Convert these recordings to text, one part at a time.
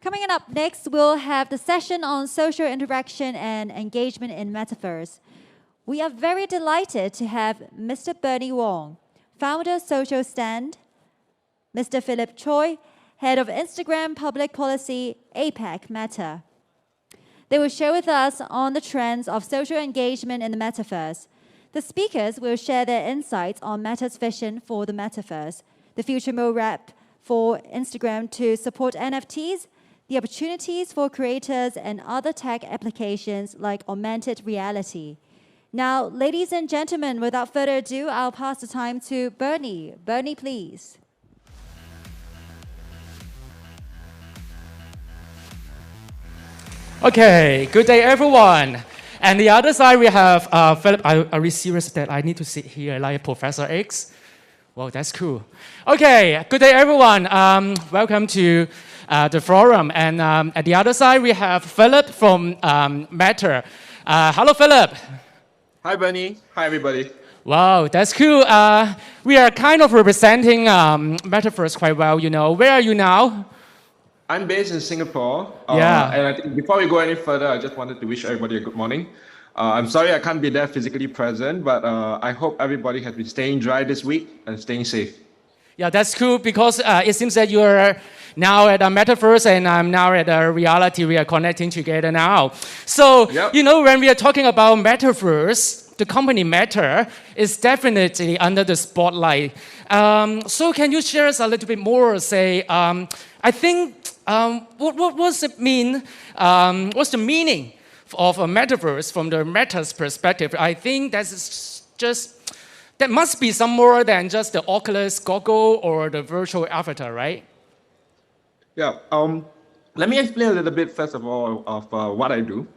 Coming up next, we'll have the session on social interaction and engagement in Metaverse. We are very delighted to have Mr. Bernie Wong, founder Social Stand, Mr. Philip Choi, head of Instagram Public Policy, APAC Meta. They will share with us on the trends of social engagement in the Metaverse. The speakers will share their insights on Meta's vision for the Metaverse, the future roadmap for Instagram to support NFTs, the opportunities for creators and other tech applications like augmented reality. Now, ladies and gentlemen, without further ado, I'll pass the time to Bernie. Bernie, please. Okay, good day everyone. And the other side we have Philip. Are we serious that I need to sit here like Professor X? Well, that's cool. Okay, good day everyone. Welcome to the forum. And at the other side we have Philip from Meta. Hello, Philip. Hi, Bernie. Hi, everybody. Wow, that's cool. We are kind of representing Metaverse quite well, you know. Where are you now? I'm based in Singapore. Yeah. And I think before we go any further, I just wanted to wish everybody a good morning. I'm sorry I can't be there physically present, but I hope everybody has been staying dry this week and staying safe. Yeah, that's cool because it seems that you're now at a Metaverse and I'm now at a reality. We are connecting together now. So, Yep. you know, when we are talking about Metaverse, the company Meta is definitely under the spotlight. So can you share us a little bit more, say, I think, what does it mean? What's the meaning of a Metaverse from the Meta's perspective? I think that must be some more than just the Oculus goggle or the virtual avatar, right? Yeah. Let me explain a little bit, first of all, of what I do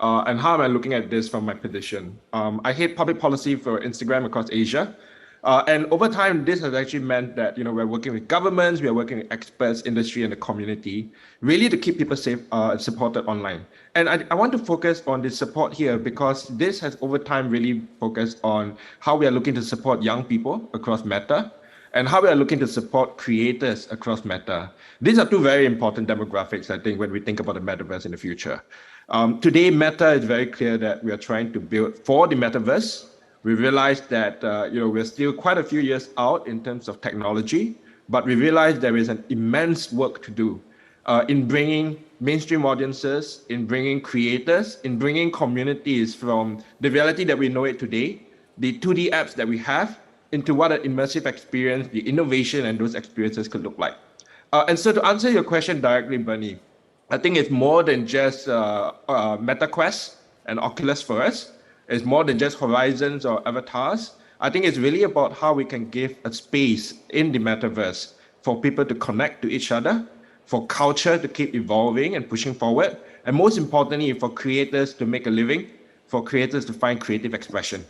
and how am I looking at this from my position. I head public policy for Instagram across Asia. And over time, this has actually meant that we're working with governments, we are working with experts, industry, and the community, really to keep people safe and supported online. And I want to focus on the support here because this has over time really focused on how we are looking to support young people across Meta and how we are looking to support creators across Meta. These are two very important demographics, I think, when we think about the Metaverse in the future. Today, Meta is very clear that we are trying to build for the Metaverse. We realized that we're still quite a few years out in terms of technology, but we realized there is an immense work to do in bringing mainstream audiences, in bringing creators, in bringing communities from the reality that we know it today, the 2D apps that we have, into what an immersive experience, the innovation and those experiences could look like. And so to answer your question directly, Bernie, I think it's more than just MetaQuest and Oculus for us. It's more than just horizons or avatars. I think it's really about how we can give a space in the Metaverse for people to connect to each other, for culture to keep evolving and pushing forward, and most importantly, for creators to make a living, for creators to find creative expression.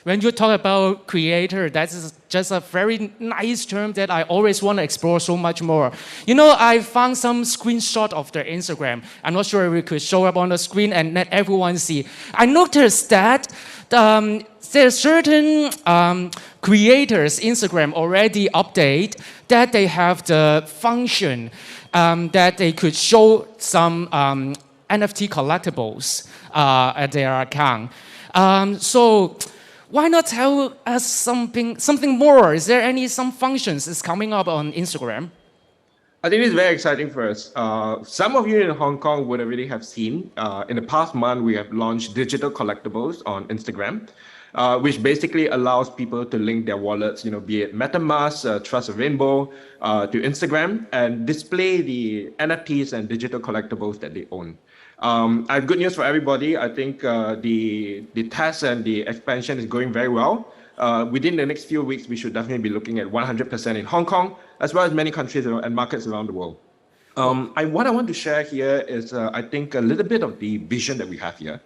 When you talk about creator, that's just a very nice term that I always want to explore so much more. You know, I found some screenshot of their Instagram. I'm not sure if we could show up on the screen and let everyone see. I noticed that there are certain creators' Instagram already update that they have the function that they could show some NFT collectibles at their account. So why not tell us something more? Is there some functions that's coming up on Instagram? I think it's very exciting for us. Some of you in Hong Kong would already have seen, in the past month, we have launched digital collectibles on Instagram, which basically allows people to link their wallets, be it MetaMask, Trust a Rainbow, to Instagram and display the NFTs and digital collectibles that they own. I have good news for everybody. I think the test and the expansion is going very well. Within the next few weeks, we should definitely be looking at 100% in Hong Kong, as well as many countries and markets around the world. What I want to share here is, I think, a little bit of the vision that we have here,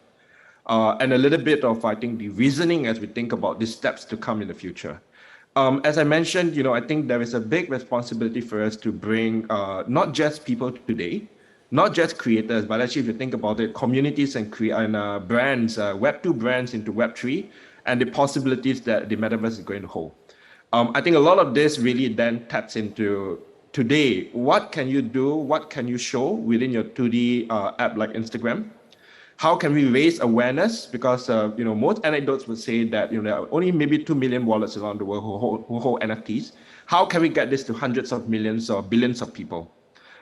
and a little bit of, I think, the reasoning as we think about the steps to come in the future. As I mentioned, I think there is a big responsibility for us to bring not just people today, not just creators, but actually, if you think about it, communities and brands, Web2 brands into Web3, and the possibilities that the Metaverse is going to hold. I think a lot of this really then taps into today, what can you do? What can you show within your 2D app like Instagram? How can we raise awareness? Because most anecdotes would say that there are only maybe 2 million wallets around the world who hold NFTs. How can we get this to hundreds of millions or billions of people?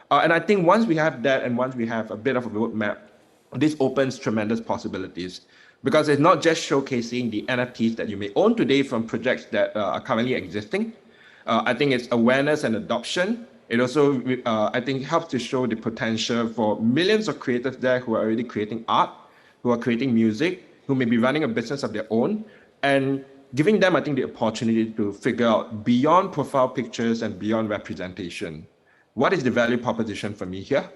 And I think once we have that, and once we have a bit of a roadmap, this opens tremendous possibilities. Because it's not just showcasing the NFTs that you may own today from projects that are currently existing. I think it's awareness and adoption. It also, I think, helps to show the potential for millions of creators there who are already creating art, who are creating music, who may be running a business of their own, and giving them, I think, the opportunity to figure out beyond profile pictures and beyond representation. What is the value proposition for me here?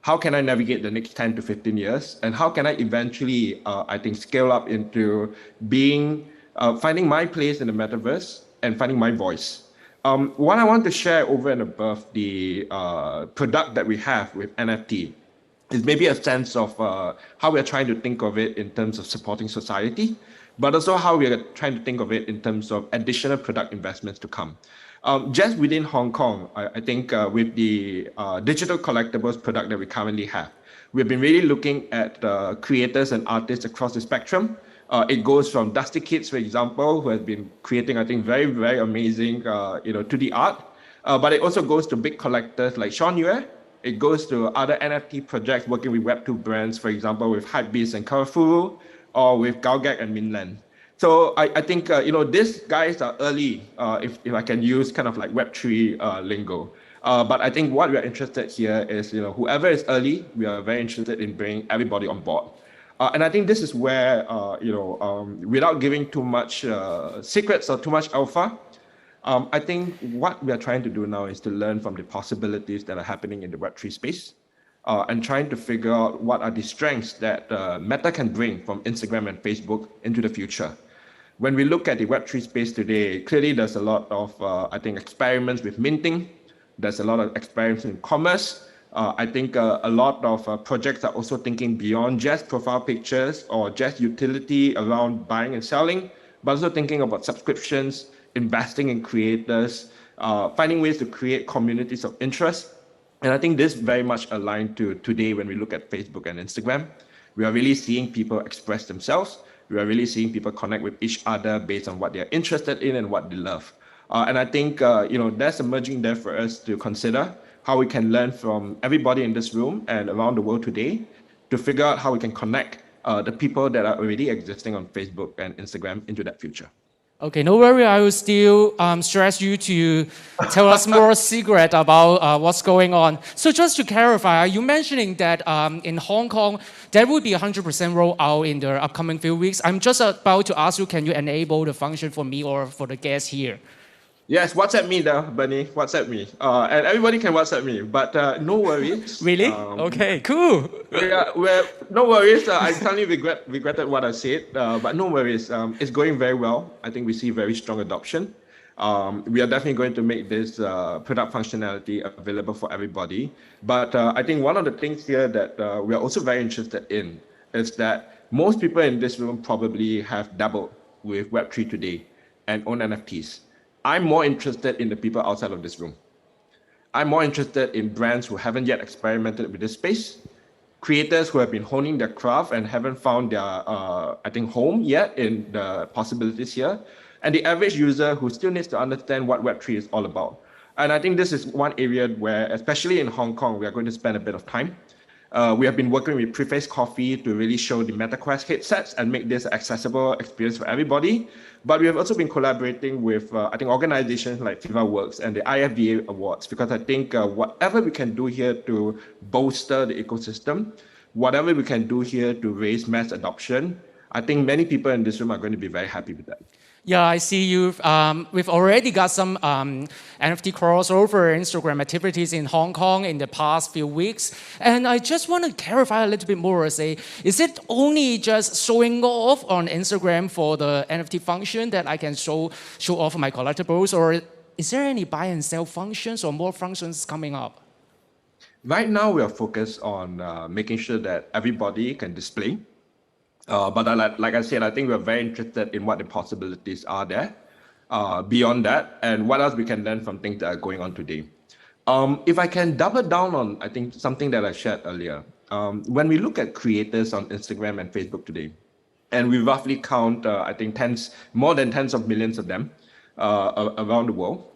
How can I navigate the next 10 to 15 years? And how can I eventually, I think, scale up into finding my place in the metaverse and finding my voice? What I want to share over and above the product that we have with NFT is maybe a sense of how we're trying to think of it in terms of supporting society, but also how we are trying to think of it in terms of additional product investments to come. Just within Hong Kong, I think with the digital collectibles product that we currently have, we've been really looking at creators and artists across the spectrum. It goes from Dusty Kids, for example, who has been creating, I think, very, very amazing 2D art. But it also goes to big collectors like Sean Yue. It goes to other NFT projects working with Web2 brands, for example, with Hypebeast and Carrefour, or with Gaogek and Minland. So I think, these guys are early, if I can use kind of like Web3 lingo. But I think what we're interested here is, whoever is early, we are very interested in bringing everybody on board. And I think this is where, without giving too much secrets or too much alpha, I think what we are trying to do now is to learn from the possibilities that are happening in the Web3 space and trying to figure out what are the strengths that Meta can bring from Instagram and Facebook into the future. When we look at the Web3 space today, clearly there's a lot of, I think, experiments with minting. There's a lot of experiments in commerce. I think a lot of projects are also thinking beyond just profile pictures or just utility around buying and selling, but also thinking about subscriptions, investing in creators, finding ways to create communities of interest. And I think this very much aligned to today when we look at Facebook and Instagram. We are really seeing people express themselves. We are really seeing people connect with each other based on what they're interested in and what they love. And I think, that's emerging there for us to consider how we can learn from everybody in this room and around the world today to figure out how we can connect the people that are already existing on Facebook and Instagram into that future. Okay, no worry. I will still stress you to tell us more secret about what's going on. So just to clarify, are you mentioning that in Hong Kong, there will be 100% rollout in the upcoming few weeks? I'm just about to ask you, can you enable the function for me or for the guests here? Yes, WhatsApp me though, Bernie. WhatsApp me. And everybody can WhatsApp me, but no worries. Really? Okay, cool. No worries. I suddenly regretted what I said, but no worries. It's going very well. I think we see very strong adoption. We are definitely going to make this product functionality available for everybody. But I think one of the things here that we are also very interested in is that most people in this room probably have dabbled with Web3 today and own NFTs. I'm more interested in the people outside of this room. I'm more interested in brands who haven't yet experimented with this space, creators who have been honing their craft and haven't found their, home yet in the possibilities here, and the average user who still needs to understand what Web3 is all about. And I think this is one area where, especially in Hong Kong, we are going to spend a bit of time. We have been working with Preface Coffee to really show the MetaQuest headsets and make this an accessible experience for everybody. But we have also been collaborating with, organizations like FIVAWorks and the IFBA Awards, because I think whatever we can do here to bolster the ecosystem, whatever we can do here to raise mass adoption, I think many people in this room are going to be very happy with that. Yeah, I see we've already got some NFT crossover Instagram activities in Hong Kong in the past few weeks. And I just want to clarify a little bit more. Is it only just showing off on Instagram for the NFT function that I can show off my collectibles? Or is there any buy and sell functions or more functions coming up? Right now, we are focused on making sure that everybody can display. But like I said, I think we're very interested in what the possibilities are there beyond that and what else we can learn from things that are going on today. If I can double down on, I think, something that I shared earlier, when we look at creators on Instagram and Facebook today, and we roughly count, I think, more than tens of millions of them around the world,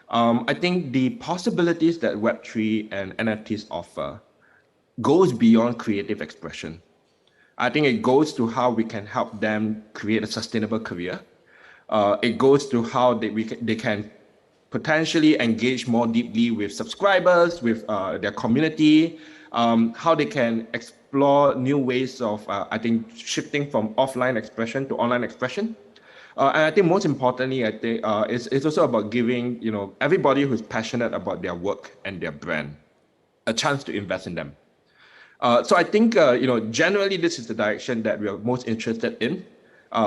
I think the possibilities that Web3 and NFTs offer goes beyond creative expression. I think it goes to how we can help them create a sustainable career. It goes to how they can potentially engage more deeply with subscribers, with their community, how they can explore new ways of, I think, shifting from offline expression to online expression. And I think most importantly, I think it's also about giving, everybody who's passionate about their work and their brand a chance to invest in them. So I think, generally this is the direction that we are most interested in.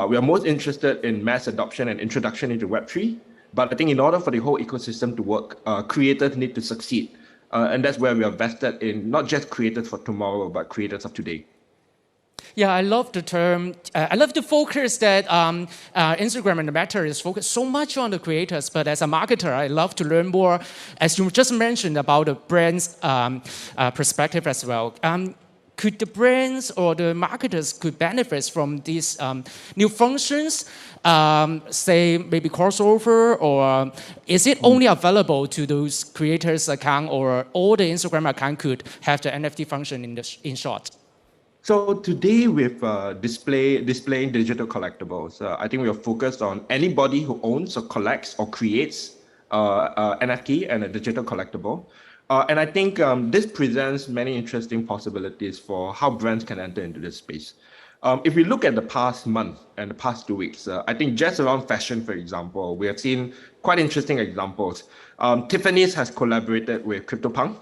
We are most interested in mass adoption and introduction into Web3. But I think in order for the whole ecosystem to work, creators need to succeed. And that's where we are vested in not just creators for tomorrow, but creators of today. Yeah, I love the term. I love the focus that Instagram and the Meta is focused so much on the creators. But as a marketer, I love to learn more, as you just mentioned, about the brand's perspective as well. Could the brands or the marketers could benefit from these new functions, say maybe crossover, or is it only available to those creators' account, or all the Instagram account could have the NFT function in short? So today with displaying digital collectibles, I think we are focused on anybody who owns or collects or creates NFT and a digital collectible. And I think this presents many interesting possibilities for how brands can enter into this space. If we look at the past month and the past 2 weeks, I think just around fashion, for example, we have seen quite interesting examples. Tiffany's has collaborated with CryptoPunk.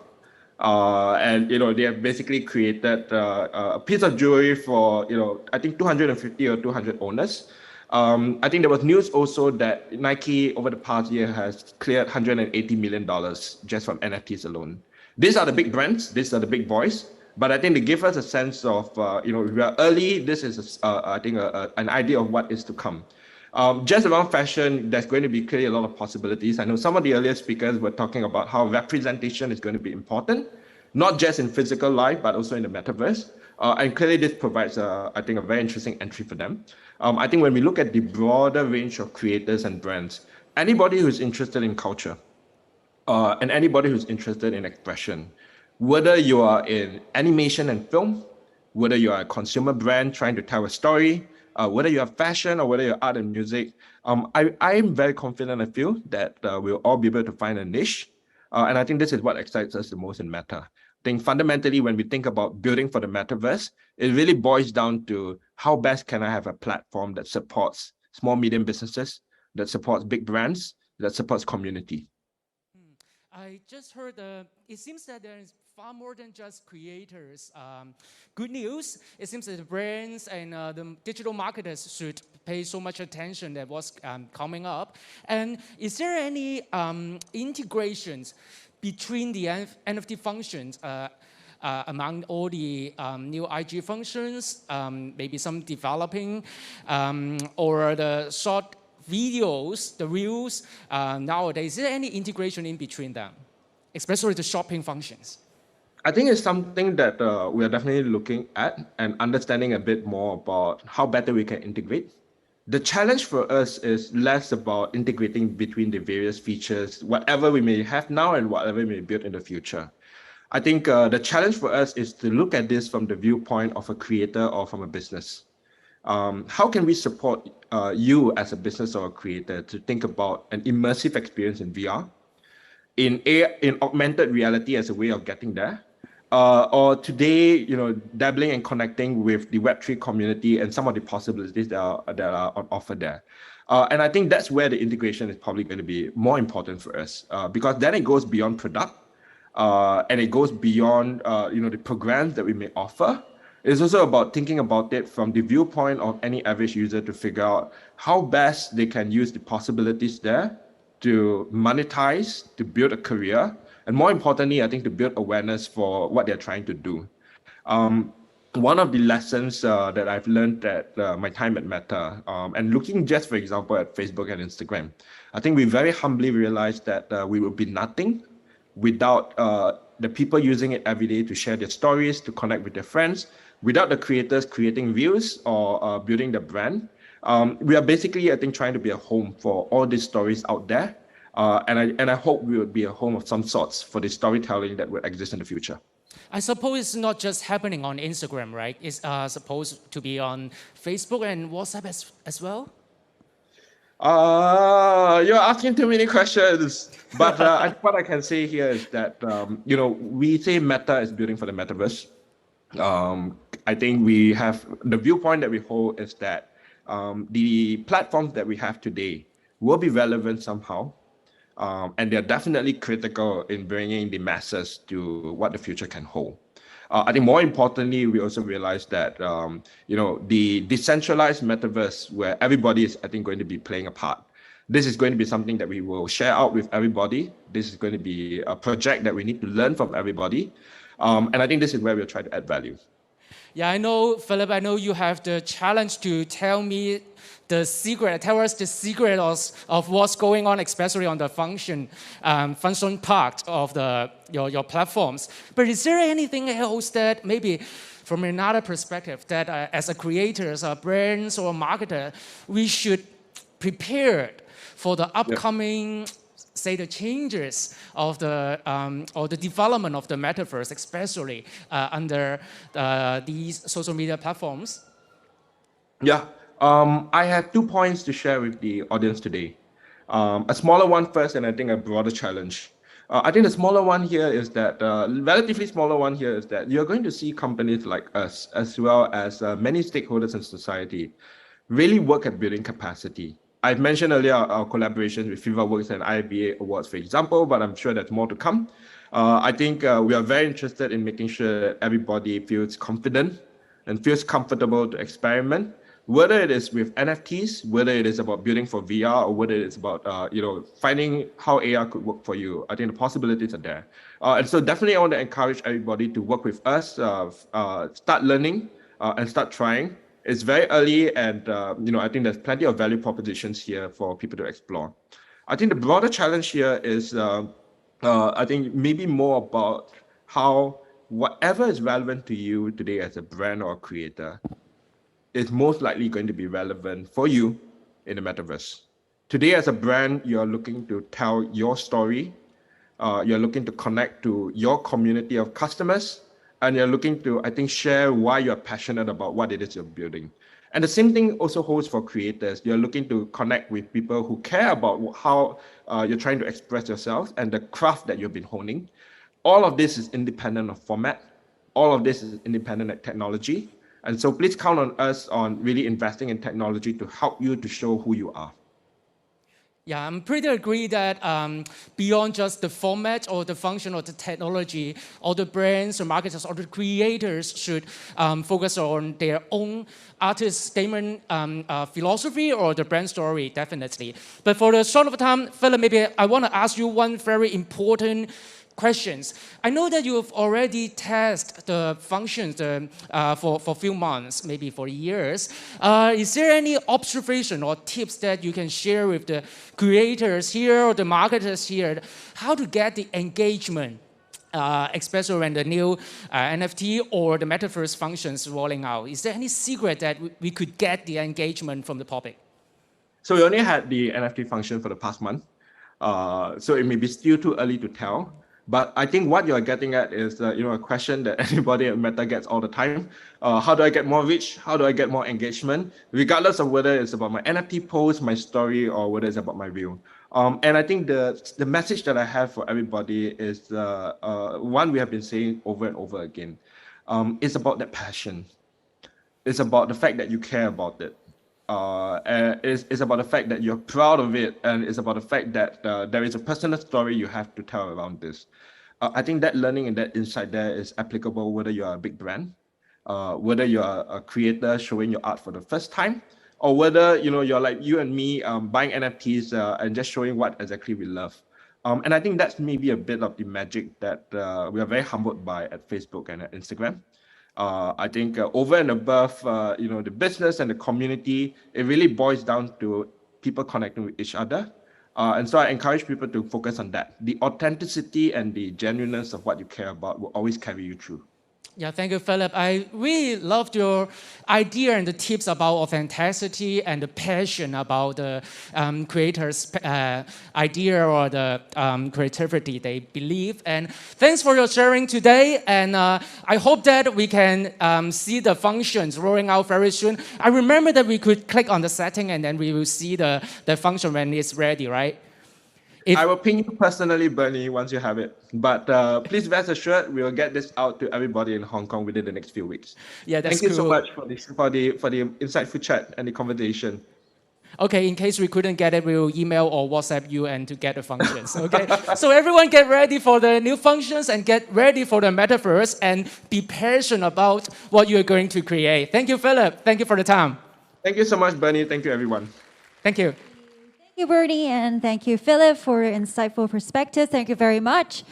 And they have basically created a piece of jewelry for I think 250 or 200 owners. I think there was news also that Nike over the past year has cleared $180 million just from NFTs alone. These are the big brands, these are the big boys, but I think they give us a sense of we are early. This is I think an idea of what is to come. Just around fashion, there's going to be clearly a lot of possibilities. I know some of the earlier speakers were talking about how representation is going to be important, not just in physical life, but also in the metaverse. And clearly this provides, I think, a very interesting entry for them. I think when we look at the broader range of creators and brands, anybody who's interested in culture and anybody who's interested in expression, whether you are in animation and film, whether you are a consumer brand trying to tell a story, whether you have fashion or whether you're art and music, I am very confident. I feel that we'll all be able to find a niche. And I think this is what excites us the most in Meta. I think fundamentally, when we think about building for the metaverse, it really boils down to how best can I have a platform that supports small, medium businesses, that supports big brands, that supports community. I just heard it seems that there is far more than just creators. Good news, it seems that the brands and the digital marketers should pay so much attention to what's coming up. And is there any integrations between the NFT functions among all the new IG functions, maybe some developing, or the short videos, the reels nowadays? Is there any integration in between them, especially the shopping functions? I think it's something that we are definitely looking at and understanding a bit more about how better we can integrate. The challenge for us is less about integrating between the various features, whatever we may have now and whatever we may build in the future. I think the challenge for us is to look at this from the viewpoint of a creator or from a business. How can we support you as a business or a creator to think about an immersive experience in VR, in augmented reality as a way of getting there, or today, dabbling and connecting with the Web3 community and some of the possibilities that are on offer there. And I think that's where the integration is probably going to be more important for us, because then it goes beyond product, and it goes beyond the programs that we may offer. It's also about thinking about it from the viewpoint of any average user to figure out how best they can use the possibilities there to monetize, to build a career, and more importantly, I think to build awareness for what they're trying to do. One of the lessons that I've learned at my time at Meta, and looking just, for example, at Facebook and Instagram, I think we very humbly realized that we would be nothing without the people using it every day to share their stories, to connect with their friends, without the creators creating views or building the brand. We are basically, I think, trying to be a home for all these stories out there. And I hope we would be a home of some sorts for the storytelling that will exist in the future. I suppose it's not just happening on Instagram, right? It's supposed to be on Facebook and WhatsApp as well? You're asking too many questions. But what I can say here is that, we say Meta is building for the Metaverse. I think we have the viewpoint that we hold is that the platforms that we have today will be relevant somehow. And they're definitely critical in bringing the masses to what the future can hold. I think more importantly, we also realize that, the decentralized metaverse where everybody is, I think, going to be playing a part. This is going to be something that we will share out with everybody. This is going to be a project that we need to learn from everybody. And I think this is where we'll try to add value. Yeah, I know, Philip, I know you have the challenge to tell us the secret of what's going on, especially on the function part of your platforms. But is there anything else that maybe from another perspective that as a creators, or brands or marketer, we should prepare for the upcoming, say, the changes of the or the development of the metaverse, especially under these social media platforms? Yeah. I have 2 points to share with the audience today. A smaller one first, and I think a broader challenge. I think the smaller one here is that, relatively smaller one here is that you're going to see companies like us, as well as many stakeholders in society, really work at building capacity. I've mentioned earlier our collaborations with FIVAWorks and IFBA Awards, for example, but I'm sure there's more to come. I think we are very interested in making sure that everybody feels confident and feels comfortable to experiment, whether it is with NFTs, whether it is about building for VR, or whether it's about finding how AR could work for you. I think the possibilities are there. And so definitely I want to encourage everybody to work with us, start learning and start trying. It's very early, and I think there's plenty of value propositions here for people to explore. I think the broader challenge here is, I think maybe more about how whatever is relevant to you today as a brand or a creator is most likely going to be relevant for you in the metaverse. Today, as a brand, you're looking to tell your story. You're looking to connect to your community of customers, and you're looking to, I think, share why you're passionate about what it is you're building. And the same thing also holds for creators. You're looking to connect with people who care about how you're trying to express yourself and the craft that you've been honing. All of this is independent of format. All of this is independent of technology. And so please count on us on really investing in technology to help you to show who you are. Yeah, I'm pretty agree that beyond just the format or the function or the technology, all the brands or marketers or the creators should focus on their own artist statement philosophy or the brand story, definitely. But for the short of time, Philip, maybe I want to ask you one very important questions. I know that you have already tested the functions for a few months, maybe for years. Is there any observation or tips that you can share with the creators here or the marketers here, how to get the engagement, especially when the new NFT or the metaverse functions rolling out? Is there any secret that we could get the engagement from the public? So we only had the NFT function for the past month. So it may be still too early to tell. But I think what you're getting at is, a question that anybody at Meta gets all the time. How do I get more reach? How do I get more engagement? Regardless of whether it's about my NFT post, my story, or whether it's about my reel. And I think the message that I have for everybody is one we have been saying over and over again. It's about that passion. It's about the fact that you care about it. It's about the fact that you're proud of it, and it's about the fact that there is a personal story you have to tell around this. I think that learning and that insight there is applicable whether you're a big brand, whether you're a creator showing your art for the first time, or whether you're like you and me buying NFTs and just showing what exactly we love. And I think that's maybe a bit of the magic that we are very humbled by at Facebook and at Instagram. I think over and above, the business and the community, it really boils down to people connecting with each other. And so I encourage people to focus on that. The authenticity and the genuineness of what you care about will always carry you through. Yeah, thank you, Philip. I really loved your idea and the tips about authenticity and the passion about the creator's idea or the creativity they believe. And thanks for your sharing today. And I hope that we can see the functions rolling out very soon. I remember that we could click on the setting and then we will see the function when it's ready, right? I will ping you personally, Bernie, once you have it. But please rest assured, we will get this out to everybody in Hong Kong within the next few weeks. Yeah, that's Thank you so cool. much for the insightful chat and the conversation. Okay, in case we couldn't get it, we will email or WhatsApp you and to get the functions, okay? So everyone get ready for the new functions and get ready for the Metaverse and be passionate about what you are going to create. Thank you, Philip. Thank you for the time. Thank you so much, Bernie. Thank you, everyone. Thank you. Thank you, Bernie, and thank you, Philip, for your insightful perspective. Thank you very much.